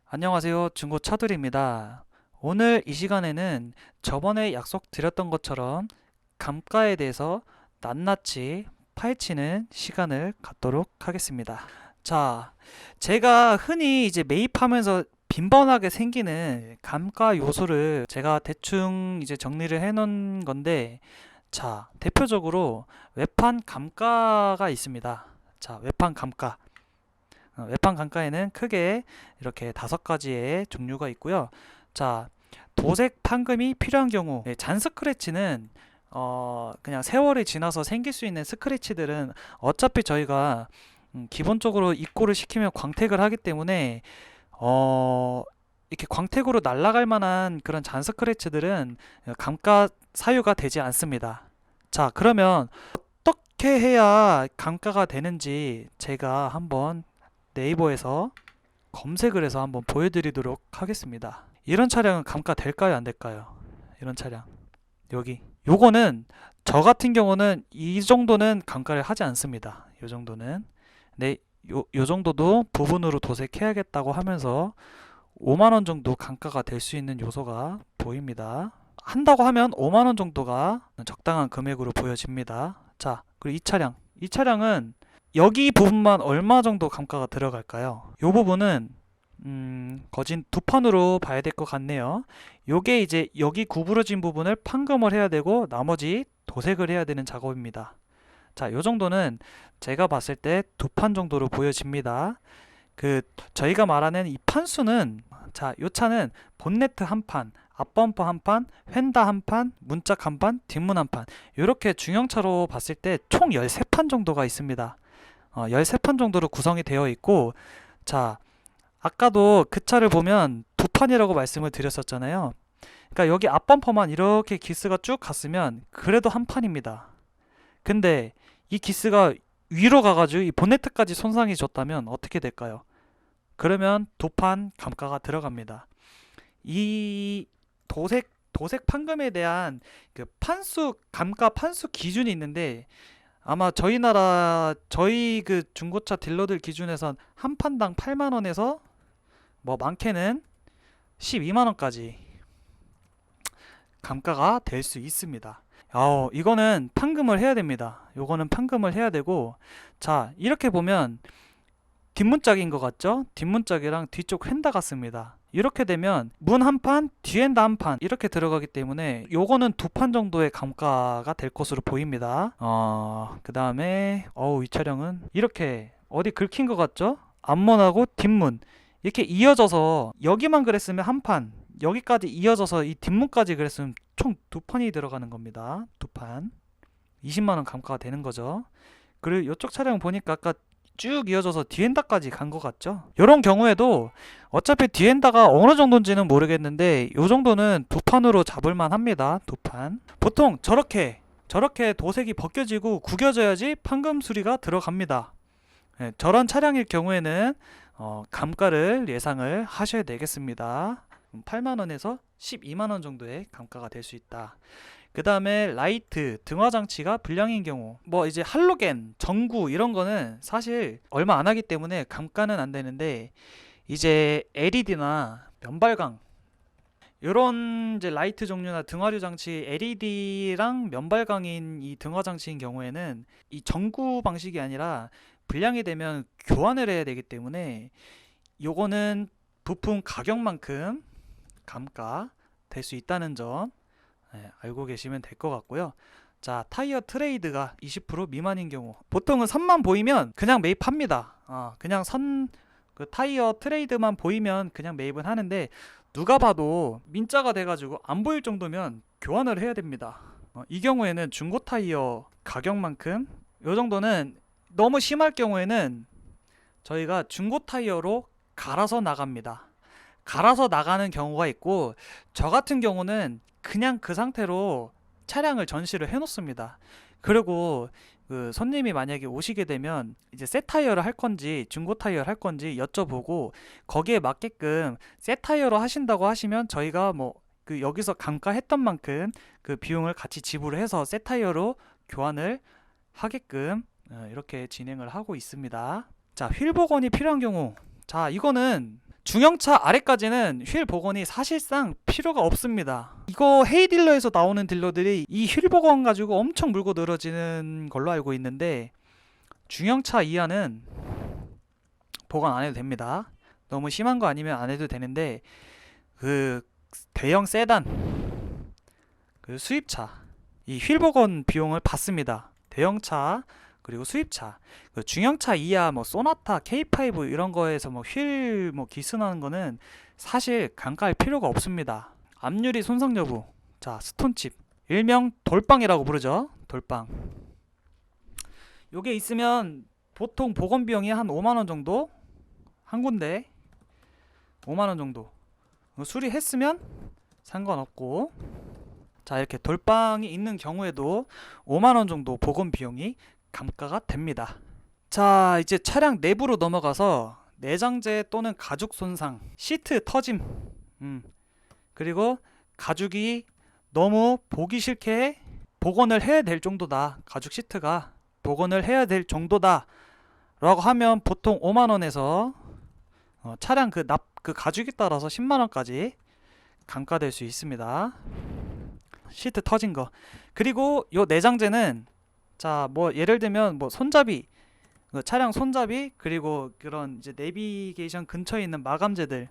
안녕하세요. 중고 차돌입니다. 오늘 이 시간에는 저번에 약속드렸던 것처럼 감가에 대해서 낱낱이 파헤치는 시간을 갖도록 하겠습니다. 자, 제가 흔히 이제 매입하면서 빈번하게 생기는 감가 요소를 제가 대충 이제 정리를 해 놓은 건데, 자, 대표적으로 외판 감가가 있습니다. 자, 외판 감가. 외판 감가에는 크게 이렇게 5가지의 종류가 있고요. 자, 도색 판금이 필요한 경우, 잔 스크래치는 그냥 세월이 지나서 생길 수 있는 스크래치들은 어차피 저희가 기본적으로 입고를 시키면 광택을 하기 때문에 이렇게 광택으로 날아갈 만한 그런 잔 스크래치들은 감가 사유가 되지 않습니다. 자, 그러면 어떻게 해야 감가가 되는지 제가 한번 네이버에서 검색을 해서 한번 보여드리도록 하겠습니다. 이런 차량은 감가 될까요, 안 될까요? 이런 차량 여기 요거는 저 같은 경우는 이 정도는 감가를 하지 않습니다. 요 정도는 네, 요 정도도 부분으로 도색해야겠다고 하면서 5만 원 정도 감가가 될 수 있는 요소가 보입니다. 한다고 하면 5만 원 정도가 적당한 금액으로 보여집니다. 자, 그리고 이 차량은 여기 부분만 얼마 정도 감가가 들어갈까요? 이 부분은 거진 두 판으로 봐야 될 것 같네요. 요게 이제 여기 구부러진 부분을 판금을 해야 되고 나머지 도색을 해야 되는 작업입니다. 자, 요 정도는 제가 봤을 때 두 판 정도로 보여집니다. 그 저희가 말하는 이 판수는, 자, 요 차는 본네트 한 판, 앞범퍼 한 판, 휀다 한 판, 문짝 한 판, 뒷문 한 판, 이렇게 중형차로 봤을 때 총 13판 정도가 있습니다. 13판 정도로 구성이 되어 있고, 자, 아까도 그 차를 보면 두 판이라고 말씀을 드렸었잖아요. 그러니까 여기 앞범퍼만 이렇게 기스가 쭉 갔으면 그래도 한 판입니다. 근데 이 기스가 위로 가가지고 이 본네트까지 손상이 줬다면 어떻게 될까요? 그러면 두 판 감가가 들어갑니다. 이 도색 판금에 대한 그 판수 감가 판수 기준이 있는데, 아마 저희 그 중고차 딜러들 기준에선 한 판당 8만 원에서 뭐 많게는 12만 원까지 감가가 될 수 있습니다. 이거는 판금을 해야 됩니다. 요거는 판금을 해야 되고, 자, 이렇게 보면 뒷문짝인 것 같죠? 뒷문짝이랑 뒤쪽 휀다 같습니다. 이렇게 되면 문 한 판, 뒤엔다 한 판 이렇게 들어가기 때문에 요거는 두 판 정도의 감가가 될 것으로 보입니다. 그 다음에 이 차량은 이렇게 어디 긁힌 것 같죠? 앞문하고 뒷문 이렇게 이어져서 여기만 그랬으면 한 판, 여기까지 이어져서 이 뒷문까지 그랬으면 총 두 판이 들어가는 겁니다. 두 판. 20만 원 감가가 되는 거죠. 그리고 이쪽 차량 보니까 아까 쭉 이어져서 뒤엔다까지 간 것 같죠? 이런 경우에도 어차피 뒤엔다가 어느 정도인지는 모르겠는데 이 정도는 두 판으로 잡을만 합니다. 두 판. 보통 저렇게 도색이 벗겨지고 구겨져야지 판금 수리가 들어갑니다. 저런 차량일 경우에는 감가를 예상을 하셔야 되겠습니다. 8만 원에서 12만 원 정도의 감가가 될 수 있다. 그 다음에 라이트, 등화장치가 불량인 경우, 뭐 이제 할로겐, 전구 이런 거는 사실 얼마 안 하기 때문에 감가는 안 되는데, 이제 LED나 면발광 이런 이제 라이트 종류나 등화류 장치 LED랑 면발광인 이 등화 장치인 경우에는 이 전구 방식이 아니라 불량이 되면 교환을 해야 되기 때문에 요거는 부품 가격만큼 감가 될 수 있다는 점 알고 계시면 될 것 같고요. 자, 타이어 트레이드가 20% 미만인 경우, 보통은 선만 보이면 그냥 매입합니다. 그냥 그 타이어 트레이드만 보이면 그냥 매입은 하는데, 누가 봐도 민자가 돼가지고 안 보일 정도면 교환을 해야 됩니다. 이 경우에는 중고 타이어 가격만큼, 요 정도는 너무 심할 경우에는 저희가 중고 타이어로 갈아서 나갑니다. 갈아서 나가는 경우가 있고, 저 같은 경우는 그냥 그 상태로 차량을 전시를 해 놓습니다. 그리고 그 손님이 만약에 오시게 되면 이제 새 타이어를 할 건지 중고 타이어를 할 건지 여쭤보고, 거기에 맞게끔 새 타이어로 하신다고 하시면 저희가 뭐 그 여기서 감가했던 만큼 그 비용을 같이 지불을 해서 새 타이어로 교환을 하게끔 이렇게 진행을 하고 있습니다. 자, 휠 복원이 필요한 경우, 자, 이거는 중형차 아래까지는 휠 복원이 사실상 필요가 없습니다. 이거 헤이 딜러에서 나오는 딜러들이 이 휠 복원 가지고 엄청 물고 늘어지는 걸로 알고 있는데, 중형차 이하는 복원 안 해도 됩니다. 너무 심한 거 아니면 안 해도 되는데, 그 대형 세단, 그 수입차, 이 휠 복원 비용을 받습니다. 대형차 그리고 수입차. 그 중형차 이하 뭐 소나타, K5 이런 거에서 뭐 휠 뭐 기스나는 거는 사실 감가할 필요가 없습니다. 앞유리 손상 여부. 자, 스톤칩. 일명 돌빵이라고 부르죠. 돌빵. 요게 있으면 보통 복원 비용이 한 5만 원 정도? 한 군데 5만 원 정도. 수리했으면 상관없고, 자, 이렇게 돌빵이 있는 경우에도 5만 원 정도 복원 비용이 감가가 됩니다. 자, 이제 차량 내부로 넘어가서 내장재 또는 가죽 손상, 시트 터짐, 그리고 가죽이 너무 보기 싫게 복원을 해야 될 정도다. 가죽 시트가 복원을 해야 될 정도다 라고 하면 보통 5만 원에서 차량 그 가죽에 따라서 10만 원까지 감가될 수 있습니다. 시트 터진 거. 그리고 요 내장재는, 자, 뭐 예를 들면 뭐 손잡이, 차량 손잡이, 그리고 그런 이제 내비게이션 근처에 있는 마감재들,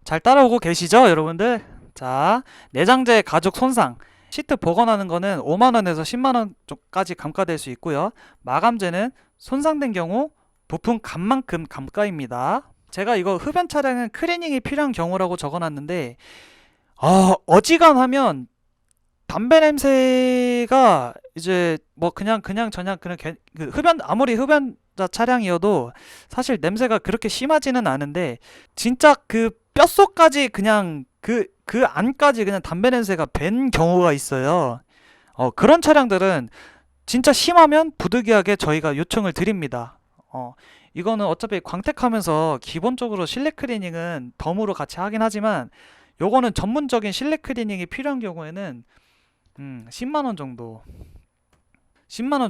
잘 따라오고 계시죠, 여러분들? 자, 내장재 가죽 손상, 시트 복원하는 거는 5만 원에서 10만 원까지 감가될 수 있고요. 마감재는 손상된 경우 부품 값만큼 감가입니다. 제가 이거 흡연 차량은 클리닝이 필요한 경우라고 적어놨는데, 어지간하면 담배 냄새가 이제 뭐 그냥 아무리 흡연자 차량이어도 사실 냄새가 그렇게 심하지는 않은데, 진짜 그 뼛속까지 그냥 그 안까지 그냥 담배 냄새가 밴 경우가 있어요. 그런 차량들은 진짜 심하면 부득이하게 저희가 요청을 드립니다. 이거는 어차피 광택하면서 기본적으로 실내 클리닝은 덤으로 같이 하긴 하지만, 요거는 전문적인 실내 클리닝이 필요한 경우에는 10만 원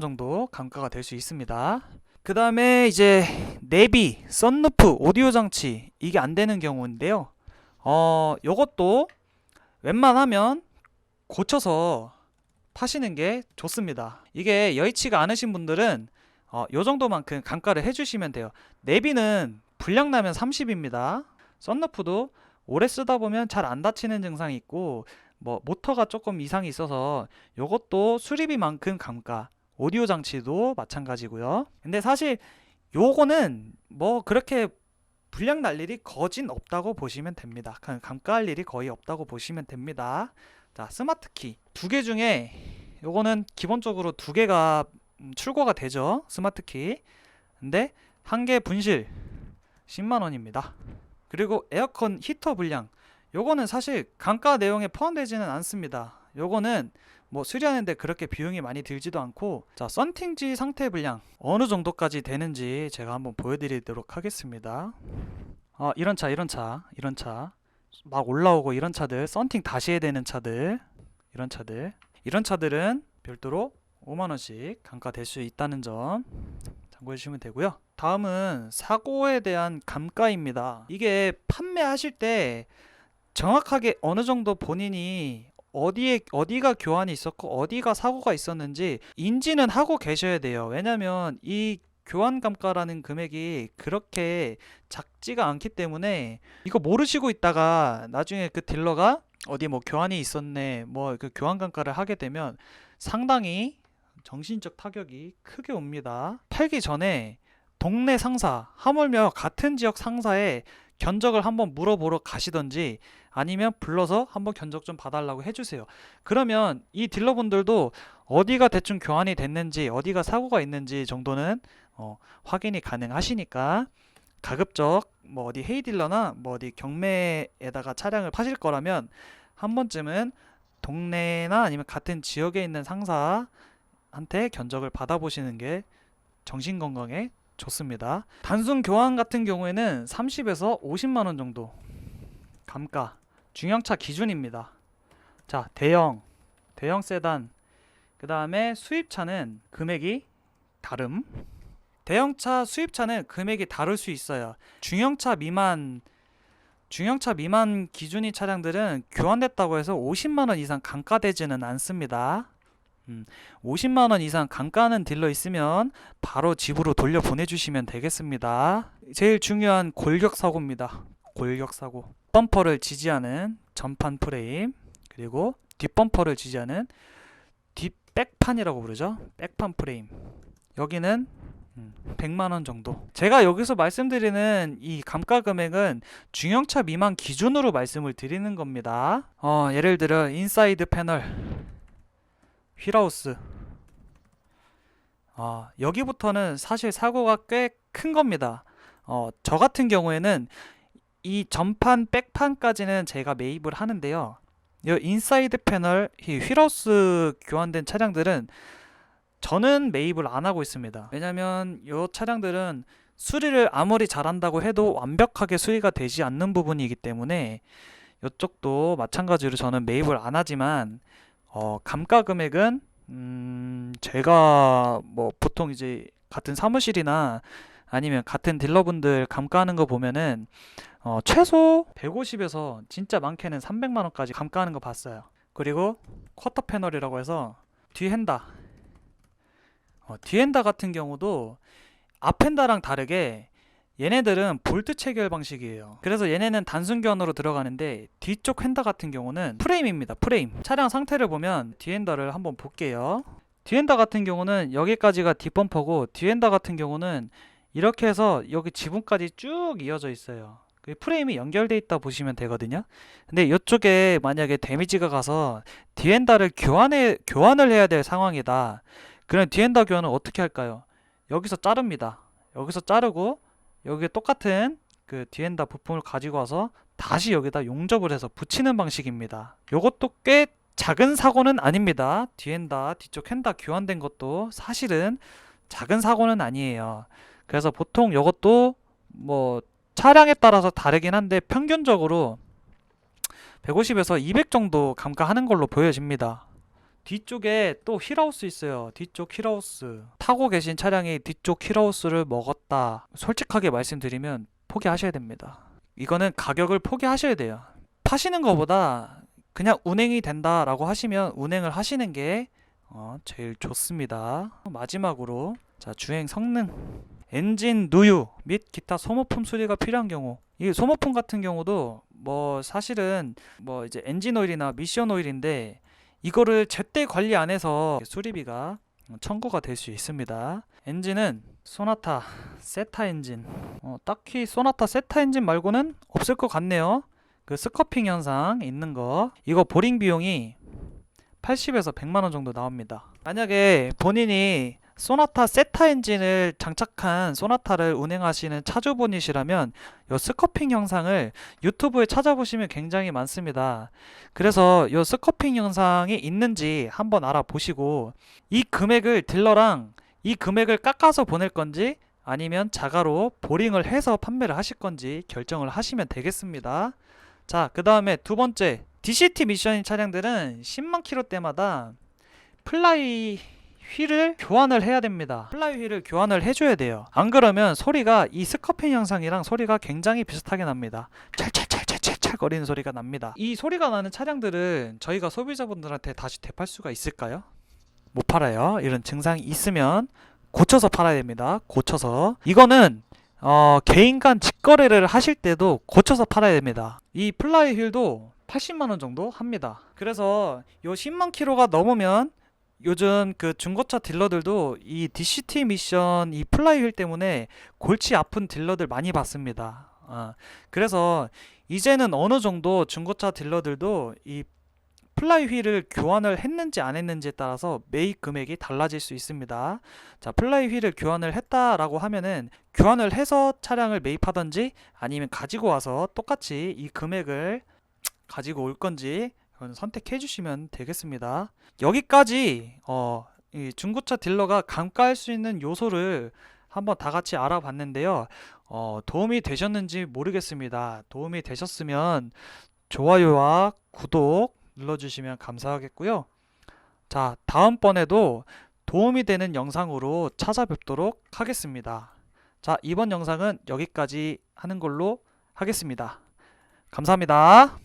정도 감가가 될 수 있습니다. 그 다음에 이제 내비, 썬루프, 오디오 장치, 이게 안 되는 경우인데요. 요것도 웬만하면 고쳐서 파시는 게 좋습니다. 이게 여의치가 않으신 분들은 요 정도만큼 감가를 해주시면 돼요. 내비는 불량 나면 30입니다. 썬루프도 오래 쓰다 보면 잘 안 닫히는 증상이 있고, 뭐 모터가 조금 이상이 있어서 요것도 수리비만큼 감가. 오디오 장치도 마찬가지고요. 근데 사실 요거는 뭐 그렇게 불량 날 일이 거진 없다고 보시면 됩니다. 감가할 일이 거의 없다고 보시면 됩니다. 자, 스마트키 두 개 중에 요거는 기본적으로 두 개가 출고가 되죠. 스마트키. 근데 한 개 분실 10만 원입니다. 그리고 에어컨 히터 불량, 요거는 사실 감가 내용에 포함되지는 않습니다. 요거는 뭐 수리하는데 그렇게 비용이 많이 들지도 않고, 자, 썬팅지 상태 불량 어느 정도까지 되는지 제가 한번 보여드리도록 하겠습니다. 이런 차 막 올라오고, 이런 차들 썬팅 다시 해야 되는 차들, 이런 차들은 별도로 5만 원씩 감가될 수 있다는 점 참고해 주시면 되고요. 다음은 사고에 대한 감가입니다. 이게 판매하실 때 정확하게 어느 정도 본인이 어디가 교환이 있었고 어디가 사고가 있었는지 인지는 하고 계셔야 돼요. 왜냐면 이 교환 감가라는 금액이 그렇게 작지가 않기 때문에, 이거 모르시고 있다가 나중에 그 딜러가 어디 뭐 교환이 있었네, 뭐 그 교환 감가를 하게 되면 상당히 정신적 타격이 크게 옵니다. 팔기 전에 동네 상사, 하물며 같은 지역 상사의 견적을 한번 물어보러 가시던지, 아니면 불러서 한번 견적 좀 봐달라고 해주세요. 그러면 이 딜러분들도 어디가 대충 교환이 됐는지, 어디가 사고가 있는지 정도는 확인이 가능하시니까, 가급적 뭐 어디 헤이딜러나 뭐 어디 경매에다가 차량을 파실 거라면 한 번쯤은 동네나 아니면 같은 지역에 있는 상사한테 견적을 받아보시는 게 정신건강에 좋습니다. 단순 교환 같은 경우에는 30에서 50만 원 정도 감가, 중형차 기준입니다. 자, 대형 세단, 그 다음에 수입차는 금액이 다름. 대형차, 수입차는 금액이 다를 수 있어요. 중형차 미만 중형차 미만 기준인 차량들은 교환됐다고 해서 50만원 이상 감가되지는 않습니다. 50만원 이상 감가는 딜러 있으면 바로 집으로 돌려 보내주시면 되겠습니다. 제일 중요한 골격사고입니다. 골격사고. 범퍼를 지지하는 전판 프레임, 그리고 뒷범퍼를 지지하는 뒷백판이라고 부르죠. 백판 프레임. 여기는 100만원 정도. 제가 여기서 말씀드리는 이 감가 금액은 중형차 미만 기준으로 말씀을 드리는 겁니다. 예를 들어 인사이드 패널, 휠하우스, 여기부터는 사실 사고가 꽤 큰 겁니다. 저 같은 경우에는 이 전판 백판까지는 제가 매입을 하는데요, 이 인사이드 패널, 이 휠하우스 교환된 차량들은 저는 매입을 안 하고 있습니다. 왜냐면 이 차량들은 수리를 아무리 잘한다고 해도 완벽하게 수리가 되지 않는 부분이기 때문에 이쪽도 마찬가지로 저는 매입을 안 하지만, 감가 금액은 제가 뭐 보통 이제 같은 사무실이나 아니면 같은 딜러분들 감가하는 거 보면은 최소 150에서 진짜 많게는 300만원까지 감가하는 거 봤어요. 그리고 쿼터 패널이라고 해서 뒤핸다, 뒤핸다 같은 경우도 앞핸다랑 다르게 얘네들은 볼트 체결 방식이에요. 그래서 얘네는 단순 교환으로 들어가는데, 뒤쪽 휀다 같은 경우는 프레임입니다. 프레임. 차량 상태를 보면 뒤핸다를 한번 볼게요. 뒤핸다 같은 경우는 여기까지가 뒷범퍼고, 뒤핸다 같은 경우는 이렇게 해서 여기 지붕까지 쭉 이어져 있어요. 그 프레임이 연결돼 있다 보시면 되거든요. 근데 이쪽에 만약에 데미지가 가서 뒤엔다를 교환을 해야 될 상황이다. 그럼 뒤엔다 교환을 어떻게 할까요? 여기서 자릅니다. 여기서 자르고 여기에 똑같은 그 뒤엔다 부품을 가지고 와서 다시 여기다 용접을 해서 붙이는 방식입니다. 요것도 꽤 작은 사고는 아닙니다. 뒤엔다, 뒤쪽 휀다 교환된 것도 사실은 작은 사고는 아니에요. 그래서 보통 요것도 뭐 차량에 따라서 다르긴 한데 평균적으로 150에서 200 정도 감가하는 걸로 보여집니다. 뒤쪽에 또 휠하우스 있어요. 뒤쪽 휠하우스. 타고 계신 차량이 뒤쪽 휠하우스를 먹었다. 솔직하게 말씀드리면 포기하셔야 됩니다. 이거는 가격을 포기하셔야 돼요. 파시는 것보다 그냥 운행이 된다라고 하시면 운행을 하시는 게 제일 좋습니다. 마지막으로 자, 주행 성능. 엔진 누유 및 기타 소모품 수리가 필요한 경우, 이 소모품 같은 경우도 뭐 사실은 뭐 이제 엔진 오일이나 미션 오일인데 이거를 제때 관리 안 해서 수리비가 청구가 될 수 있습니다. 엔진은 소나타 세타 엔진, 딱히 소나타 세타 엔진 말고는 없을 것 같네요. 그 스커핑 현상 있는 거, 이거 보링 비용이 80에서 100만원 정도 나옵니다. 만약에 본인이 소나타 세타 엔진을 장착한 소나타를 운행하시는 차주분이시라면 이 스커핑 영상을 유튜브에 찾아보시면 굉장히 많습니다. 그래서 이 스커핑 영상이 있는지 한번 알아보시고, 이 금액을 딜러랑 이 금액을 깎아서 보낼 건지 아니면 자가로 보링을 해서 판매를 하실 건지 결정을 하시면 되겠습니다. 자, 그 다음에 두 번째, DCT 미션인 차량들은 10만 킬로대마다 플라이 휠을 교환을 해야 됩니다. 플라이 휠을 교환을 해줘야 돼요. 안 그러면 소리가, 이 스커핑 현상이랑 소리가 굉장히 비슷하게 납니다. 찰찰찰찰찰 거리는 소리가 납니다. 이 소리가 나는 차량들은 저희가 소비자분들한테 다시 되팔 수가 있을까요? 못 팔아요. 이런 증상이 있으면 고쳐서 팔아야 됩니다. 고쳐서. 이거는 개인 간 직거래를 하실 때도 고쳐서 팔아야 됩니다. 이 플라이 휠도 80만원 정도 합니다. 그래서 요 10만 킬로가 넘으면 요즘 그 중고차 딜러들도 이 DCT 미션 이 플라이 휠 때문에 골치 아픈 딜러들 많이 봤습니다. 그래서 이제는 어느 정도 중고차 딜러들도 이 플라이 휠을 교환을 했는지 안 했는지에 따라서 매입 금액이 달라질 수 있습니다. 자, 플라이 휠을 교환을 했다라고 하면은 교환을 해서 차량을 매입하던지 아니면 가지고 와서 똑같이 이 금액을 가지고 올 건지 선택해 주시면 되겠습니다. 여기까지 이 중고차 딜러가 감가할 수 있는 요소를 한번 다 같이 알아봤는데요. 도움이 되셨는지 모르겠습니다. 도움이 되셨으면 좋아요와 구독 눌러주시면 감사하겠고요. 자, 다음번에도 도움이 되는 영상으로 찾아뵙도록 하겠습니다. 자, 이번 영상은 여기까지 하는 걸로 하겠습니다. 감사합니다.